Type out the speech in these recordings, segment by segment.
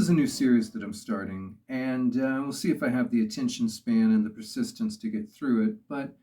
is a new series that I'm starting, and we'll see if I have the attention span and the persistence to get through it. But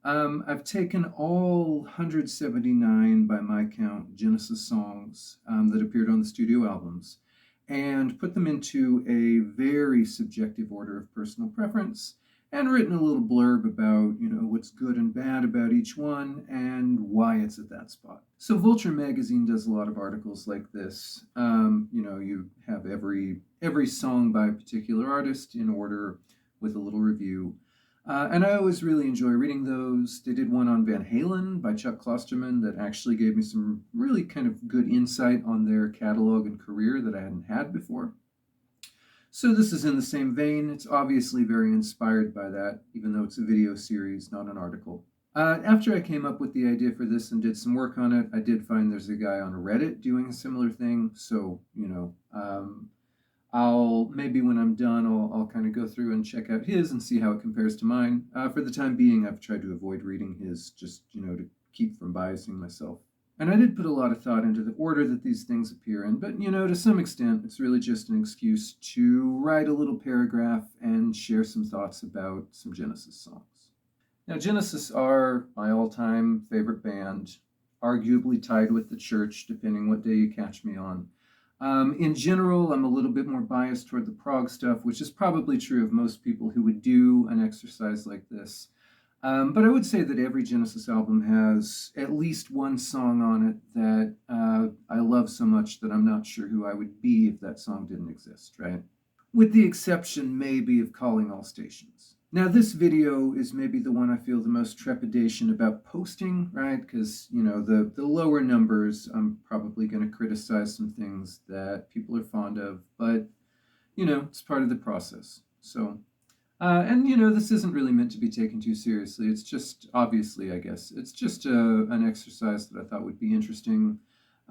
I've taken all 179, by my count, Genesis songs that appeared on the studio albums and put them into a very subjective order of personal preference and written a little blurb about, what's good and bad about each one and why it's at that spot. So Vulture magazine does a lot of articles like this. You have every song by a particular artist in order with a little review. And I always really enjoy reading those. They did one on Van Halen by Chuck Klosterman that actually gave me some really kind of good insight on their catalog and career that I hadn't had before. So this is in the same vein. It's obviously very inspired by that, even though it's a video series, not an article. After I came up with the idea for this and did some work on it, I did find there's a guy on Reddit doing a similar thing. So, I'll maybe when I'm done, I'll kind of go through and check out his and see how it compares to mine. For the time being, I've tried to avoid reading his just, to keep from biasing myself. And I did put a lot of thought into the order that these things appear in, but, to some extent, it's really just an excuse to write a little paragraph and share some thoughts about some Genesis songs. Now, Genesis are my all-time favorite band, arguably tied with the Church, depending what day you catch me on. In general, I'm a little bit more biased toward the prog stuff, which is probably true of most people who would do an exercise like this. But I would say that every Genesis album has at least one song on it that I love so much that I'm not sure who I would be if that song didn't exist, right? With the exception, maybe, of Calling All Stations. Now, this video is maybe the one I feel the most trepidation about posting, right? Because, the lower numbers, I'm probably going to criticize some things that people are fond of, but, it's part of the process. So, this isn't really meant to be taken too seriously. It's just, obviously, I guess, it's just an exercise that I thought would be interesting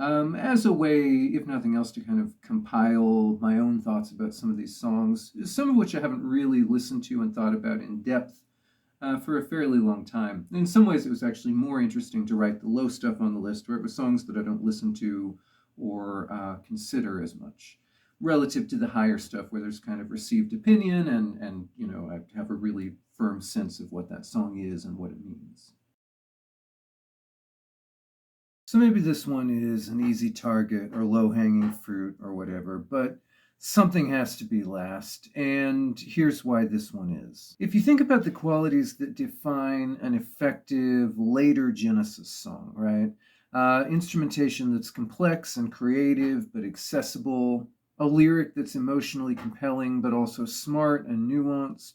as a way, if nothing else, to kind of compile my own thoughts about some of these songs, some of which I haven't really listened to and thought about in depth for a fairly long time. In some ways, it was actually more interesting to write the low stuff on the list, where it was songs that I don't listen to or consider as much, relative to the higher stuff where there's kind of received opinion and I have a really firm sense of what that song is and what it means. So maybe this one is an easy target or low-hanging fruit or whatever, but something has to be last, and here's why this one is. If you think about the qualities that define an effective later Genesis song, right? Instrumentation that's complex and creative but accessible, a lyric that's emotionally compelling but also smart and nuanced.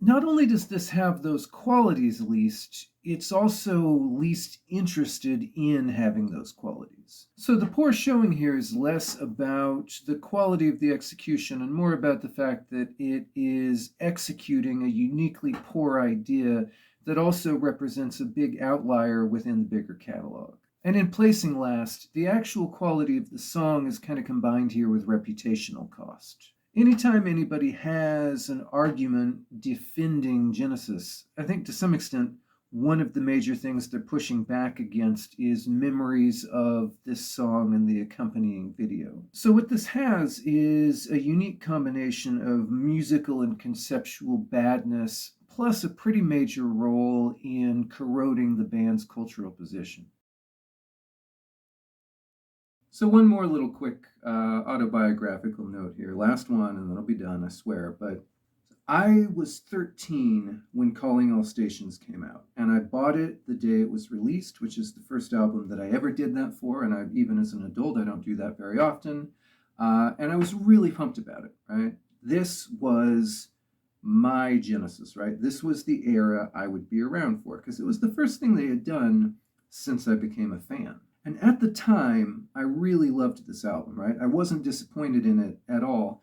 Not only does this have those qualities least, it's also least interested in having those qualities. So the poor showing here is less about the quality of the execution and more about the fact that it is executing a uniquely poor idea that also represents a big outlier within the bigger catalog. And in placing last, the actual quality of the song is kind of combined here with reputational cost. Anytime anybody has an argument defending Genesis, I think to some extent, one of the major things they're pushing back against is memories of this song and the accompanying video. So what this has is a unique combination of musical and conceptual badness, plus a pretty major role in corroding the band's cultural position. So one more little quick autobiographical note here. Last one, and then I'll be done, I swear. But I was 13 when Calling All Stations came out, and I bought it the day it was released, which is the first album that I ever did that for, and even as an adult, I don't do that very often. And I was really pumped about it, right? This was my Genesis, right? This was the era I would be around for, because it was the first thing they had done since I became a fan. And at the time, I really loved this album, right? I wasn't disappointed in it at all.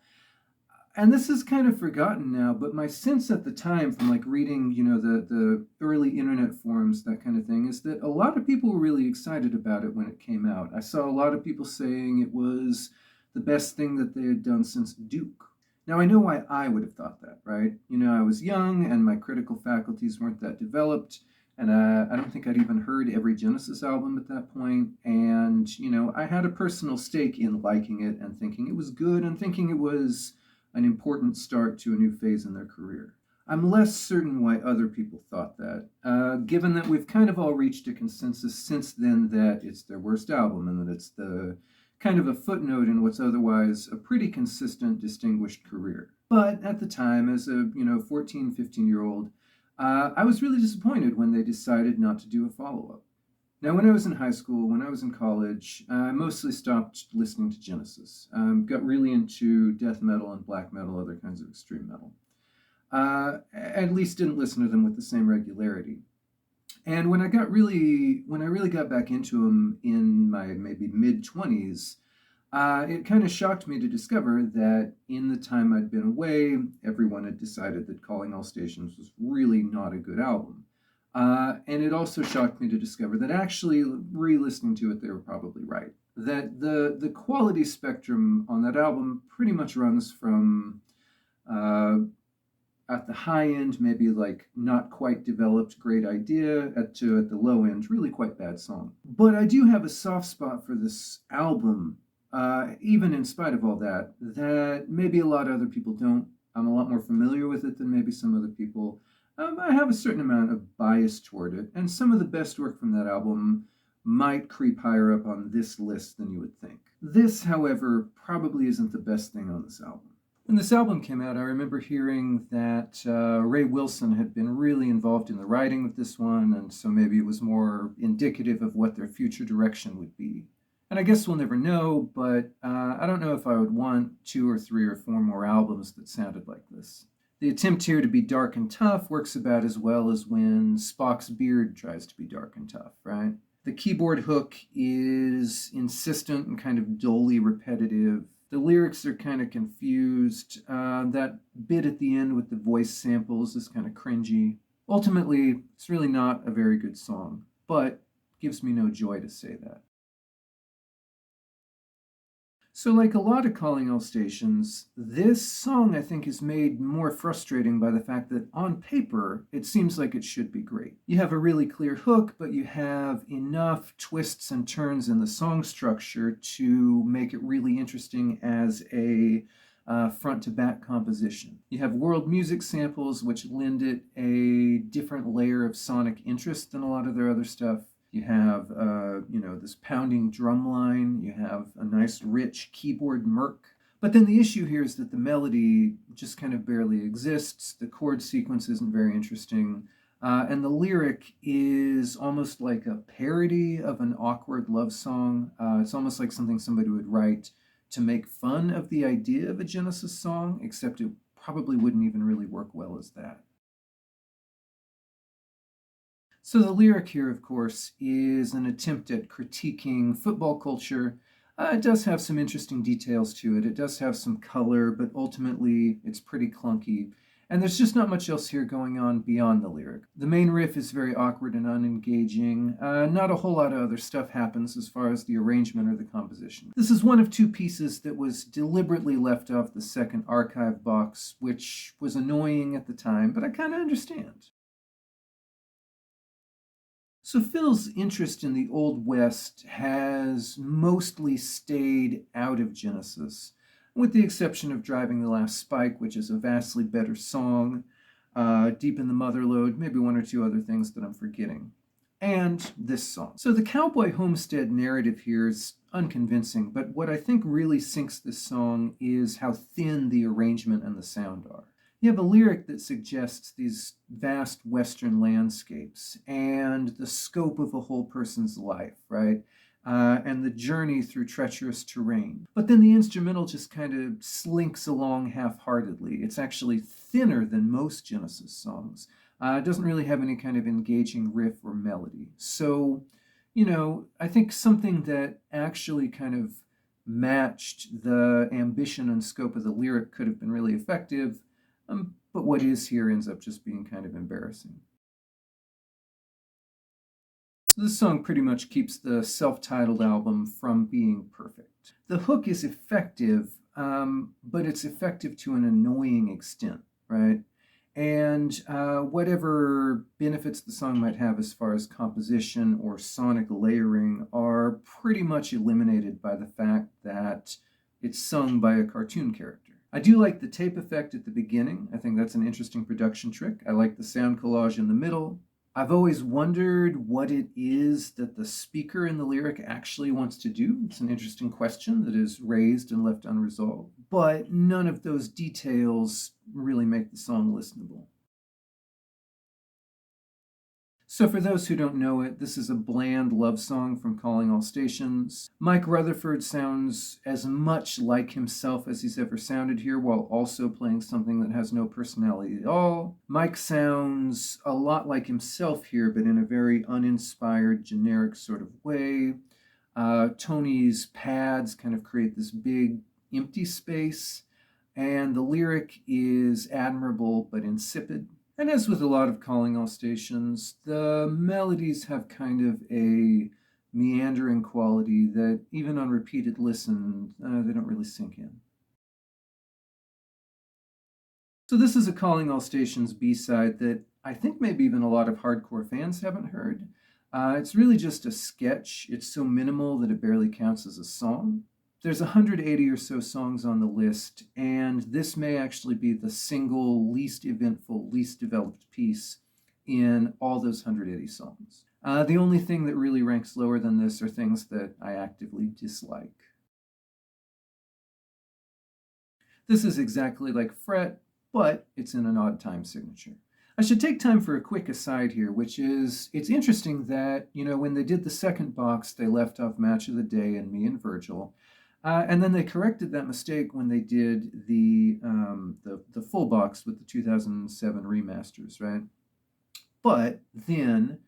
And this is kind of forgotten now, but my sense at the time from reading, the early internet forums, that kind of thing, is that a lot of people were really excited about it when it came out. I saw a lot of people saying it was the best thing that they had done since Duke. Now, I know why I would have thought that, right? I was young and my critical faculties weren't that developed. And I don't think I'd even heard every Genesis album at that point. And, I had a personal stake in liking it and thinking it was good and thinking it was an important start to a new phase in their career. I'm less certain why other people thought that, given that we've kind of all reached a consensus since then that it's their worst album and that it's the kind of a footnote in what's otherwise a pretty consistent, distinguished career. But at the time, as a 14, 15-year-old, I was really disappointed when they decided not to do a follow-up. Now, when I was in high school, when I was in college, I mostly stopped listening to Genesis. Got really into death metal and black metal, other kinds of extreme metal. At least didn't listen to them with the same regularity. And when I really got back into them in my maybe mid-20s, it kind of shocked me to discover that in the time I'd been away, everyone had decided that Calling All Stations was really not a good album. And it also shocked me to discover that actually, re-listening to it, they were probably right. That the quality spectrum on that album pretty much runs from at the high end, maybe like not quite developed great idea, at the low end, really quite bad song. But I do have a soft spot for this album, even in spite of all that, that maybe a lot of other people don't. I'm a lot more familiar with it than maybe some other people. I have a certain amount of bias toward it, and some of the best work from that album might creep higher up on this list than you would think. This, however, probably isn't the best thing on this album. When this album came out, I remember hearing that Ray Wilson had been really involved in the writing of this one, and so maybe it was more indicative of what their future direction would be. And I guess we'll never know, but I don't know if I would want 2 or 3 or 4 more albums that sounded like this. The attempt here to be dark and tough works about as well as when Spock's beard tries to be dark and tough, right? The keyboard hook is insistent and kind of dully repetitive. The lyrics are kind of confused. That bit at the end with the voice samples is kind of cringy. Ultimately, it's really not a very good song, but it gives me no joy to say that. So, like a lot of Calling All Stations, this song I think is made more frustrating by the fact that on paper, it seems like it should be great. You have a really clear hook, but you have enough twists and turns in the song structure to make it really interesting as a front to back composition. You have world music samples, which lend it a different layer of sonic interest than a lot of their other stuff. You have, this pounding drum line. You have a nice, rich keyboard murk. But then the issue here is that the melody just kind of barely exists. The chord sequence isn't very interesting. And the lyric is almost like a parody of an awkward love song. It's almost like something somebody would write to make fun of the idea of a Genesis song, except it probably wouldn't even really work well as that. So the lyric here, of course, is an attempt at critiquing football culture. It does have some interesting details to it. It does have some color, but ultimately it's pretty clunky. And there's just not much else here going on beyond the lyric. The main riff is very awkward and unengaging. Not a whole lot of other stuff happens as far as the arrangement or the composition. This is one of 2 pieces that was deliberately left off the second archive box, which was annoying at the time, but I kind of understand. So Phil's interest in the Old West has mostly stayed out of Genesis, with the exception of Driving the Last Spike, which is a vastly better song, Deep in the Motherlode, maybe 1 or 2 other things that I'm forgetting, and this song. So the cowboy homestead narrative here is unconvincing, but what I think really sinks this song is how thin the arrangement and the sound are. You have a lyric that suggests these vast Western landscapes and the scope of a whole person's life, right? And the journey through treacherous terrain. But then the instrumental just kind of slinks along half-heartedly. It's actually thinner than most Genesis songs. It doesn't really have any kind of engaging riff or melody. So, I think something that actually kind of matched the ambition and scope of the lyric could have been really effective. But what is here ends up just being kind of embarrassing. So this song pretty much keeps the self-titled album from being perfect. The hook is effective, but it's effective to an annoying extent, right? And whatever benefits the song might have as far as composition or sonic layering are pretty much eliminated by the fact that it's sung by a cartoon character. I do like the tape effect at the beginning. I think that's an interesting production trick. I like the sound collage in the middle. I've always wondered what it is that the speaker in the lyric actually wants to do. It's an interesting question that is raised and left unresolved, but none of those details really make the song listenable. So for those who don't know it, this is a bland love song from Calling All Stations. Mike Rutherford sounds as much like himself as he's ever sounded here, while also playing something that has no personality at all. Mike sounds a lot like himself here, but in a very uninspired, generic sort of way. Tony's pads kind of create this big empty space, and the lyric is admirable but insipid. And as with a lot of Calling All Stations, the melodies have kind of a meandering quality that even on repeated listen, they don't really sink in. So this is a Calling All Stations B-side that I think maybe even a lot of hardcore fans haven't heard. It's really just a sketch. It's so minimal that it barely counts as a song. There's 180 or so songs on the list, and this may actually be the single least eventful, least developed piece in all those 180 songs. The only thing that really ranks lower than this are things that I actively dislike. This is exactly like Phret, but it's in an odd time signature. I should take time for a quick aside here, which is, it's interesting that, when they did the second box, they left off Match of the Day and Me and Virgil. And then they corrected that mistake when they did the full box with the 2007 remasters, right? But then,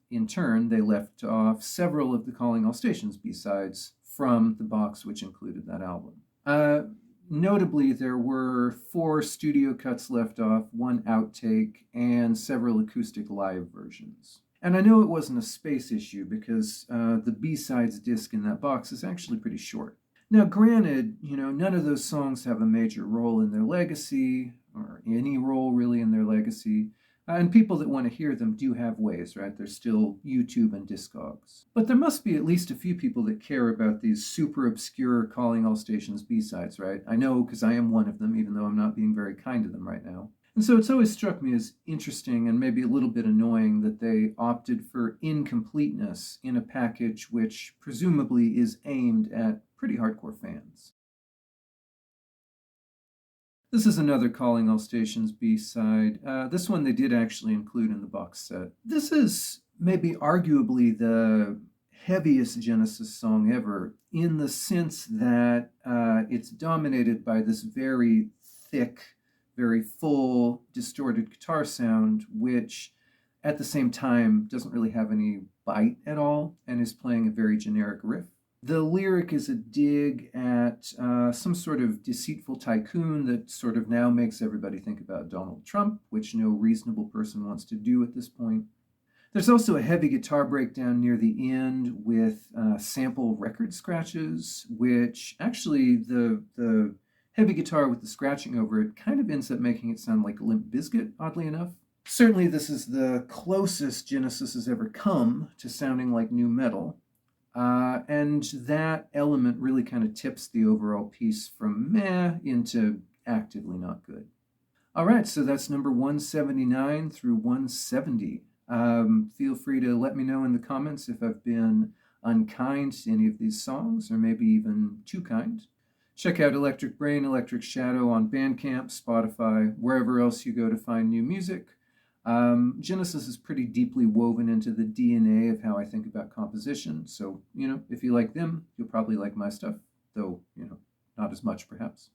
in turn, they left off several of the Calling All Stations B-sides from the box which included that album. Notably, there were 4 studio cuts left off, 1 outtake, and several acoustic live versions. And I know it wasn't a space issue because the B-sides disc in that box is actually pretty short. Now, granted, none of those songs have a major role in their legacy, or any role really in their legacy. And people that want to hear them do have ways, right? There's still YouTube and Discogs. But there must be at least a few people that care about these super obscure Calling All Stations B-sides, right? I know because I am one of them, even though I'm not being very kind to them right now. And so it's always struck me as interesting and maybe a little bit annoying that they opted for incompleteness in a package which presumably is aimed at pretty hardcore fans. This is another Calling All Stations B-side. This one they did actually include in the box set. This is maybe arguably the heaviest Genesis song ever, in the sense that it's dominated by this very thick, very full, distorted guitar sound, which at the same time doesn't really have any bite at all and is playing a very generic riff. The lyric is a dig at some sort of deceitful tycoon that sort of now makes everybody think about Donald Trump, which no reasonable person wants to do at this point. There's also a heavy guitar breakdown near the end with sample record scratches, which actually the heavy guitar with the scratching over it kind of ends up making it sound like Limp Bizkit, oddly enough. Certainly this is the closest Genesis has ever come to sounding like nu metal. And that element really kind of tips the overall piece from meh into actively not good. All right, so that's number 179 through 170. Feel free to let me know in the comments if I've been unkind to any of these songs, or maybe even too kind. Check out Electric Brain, Electric Shadow on Bandcamp, Spotify, wherever else you go to find new music. Genesis is pretty deeply woven into the DNA of how I think about composition. So, if you like them, you'll probably like my stuff, though, not as much, perhaps.